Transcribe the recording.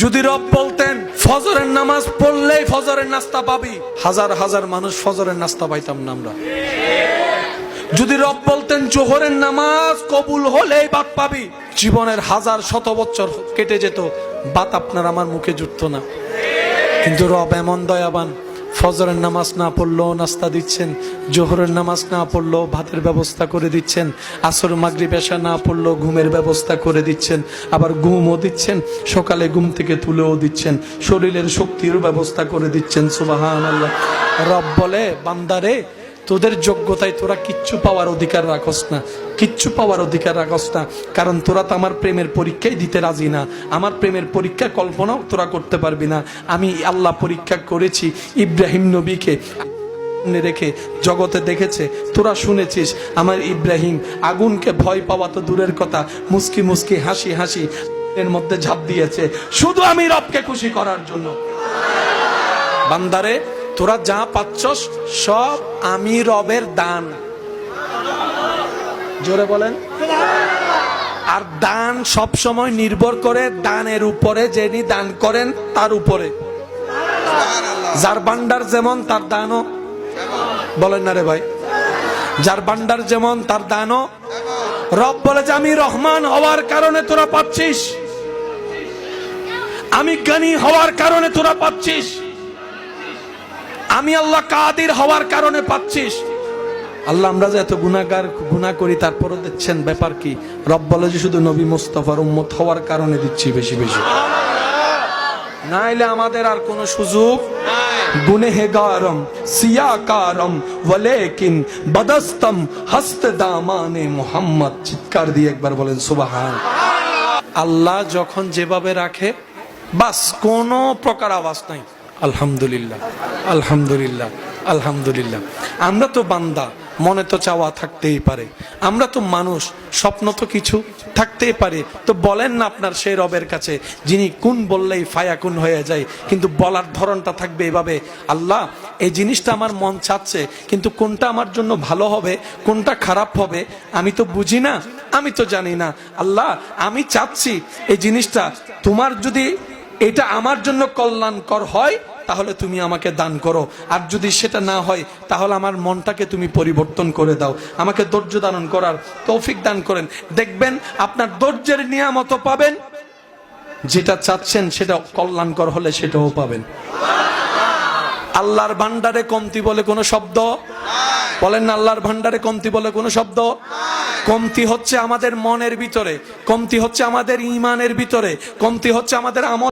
যদি রব বলতেন ফজরের নামাজ পড়লেই ফজরের নাস্তা পাবি, হাজার হাজার মানুষ ফজরের নাস্তা পাইতাম না আমরা। যদি রব বলতেন জোহরের নামাজ কবুল হলেই ভাত পাবি, জীবনের হাজার শত বছর কেটে যেত, ভাত আপনার আমার মুখে জুটতো না। কিন্তু রব এমন দয়াবান, ফজরের নামাজ না পড়লেও নাস্তা দিচ্ছেন, জোহরের নামাজ না পড়লেও ভাতের ব্যবস্থা করে দিচ্ছেন, আসর মাগরিব এশা না পড়লেও ঘুমের ব্যবস্থা করে দিচ্ছেন, আবার ঘুমও দিচ্ছেন, সকালে ঘুম থেকে তুলেও দিচ্ছেন, শরীরের শক্তির ব্যবস্থা করে দিচ্ছেন। সুবহানাল্লাহ। রব বলে, বান্দারে তোদের যোগ্যতায় তোরা কিচ্ছু পাওয়ার অধিকার রাখস না, কিচ্ছু পাওয়ার অধিকার রাখস না, কারণ তোরা তো আমার প্রেমের পরীক্ষায় দিতে রাজি না। আমার প্রেমের পরীক্ষা কল্পনাও তোরা করতে পারবি না। আমি আল্লাহ পরীক্ষা করেছি ইব্রাহিম নবীকে রেখে, জগতে দেখেছে, তোরা শুনেছিস আমার ইব্রাহিম আগুনকে ভয় পাওয়া তো দূরের কথা, মুস্কি মুস্কি হাসি হাসি এর মধ্যে ঝাঁপ দিয়েছে, শুধু আমি রবকে খুশি করার জন্য। বান্দারে তোরা যা পাচ্ছস সব আমি রবের দান। জোরে বলেন। আর দান সব সময় নির্ভর করে দানের উপরে, যিনি দান করেন তার উপরে। যার ভান্ডার যেমন তার দানও, বলেন না রে ভাই, যার ভান্ডার যেমন তার দানও। রব বলে যে আমি রহমান হওয়ার কারণে তোরা পাচ্ছিস, আমি জ্ঞানী হওয়ার কারণে তোরা পাচ্ছিস, আমি আল্লাহ কাদির হওয়ার কারণে পাচ্ছিস। আল্লাহ আমরা যে এত গুনাহ করি তারপরও দিচ্ছেন, ব্যাপার কি? রব বলে যে শুধু নবী মুস্তাফার উম্মত হওয়ার কারণে দিচ্ছি বেশি বেশি, নাইলে আমাদের আর কোনো সুযোগ গুনেহগারম সিয়াকারম ওয়ালাকিন বদস্তম হস্ত দামানে মুহাম্মদ। চিৎকার দিয়ে একবার বলেন সুবহান। আল্লাহ যখন যেভাবে রাখে বাস কোনো প্রকার আওয়াজ নাই। আলহামদুলিল্লাহ, আলহামদুলিল্লাহ, আলহামদুলিল্লাহ। আমরা তো বান্দা, মনে তো চাওয়া থাকতেই পারে, আমরা তো মানুষ, স্বপ্ন তো কিছু থাকতেই পারে। তো বলেন না আপনার সেই রবের কাছে যিনি কোন বললেই ফায়াকুন হয়ে যায়, কিন্তু বলার ধরনটা থাকবে এভাবে, আল্লাহ এই জিনিসটা আমার মন চাচ্ছে, কিন্তু কোনটা আমার জন্য ভালো হবে কোনটা খারাপ হবে আমি তো বুঝি না, আমি তো জানি না। আল্লাহ আমি চাচ্ছি এই জিনিসটা তোমার, যদি এটা আমার জন্য কল্যাণকর হয় তাহলে তুমি আমাকে দান করো, আর যদি সেটা না হয় তাহলে আমার মনটাকে তুমি পরিবর্তন করে দাও, আমাকে ধৈর্য ধারণ করার তৌফিক দান করেন। দেখবেন আপনার ধৈর্যের নিয়ামত পাবেন, যেটা চাচ্ছেন সেটা কল্যাণকর হলে সেটাও পাবেন। আল্লাহর ভান্ডারে কমতি বলে কোনো শব্দ বলেন না, আল্লাহর ভান্ডারে কমতি বলে কোনো শব্দ। কমতি হচ্ছে আমাদের মনের ভিতরে, কমতি হচ্ছে আমাদের ঈমানের ভিতরে, কমতি হচ্ছে আমাদের আমল।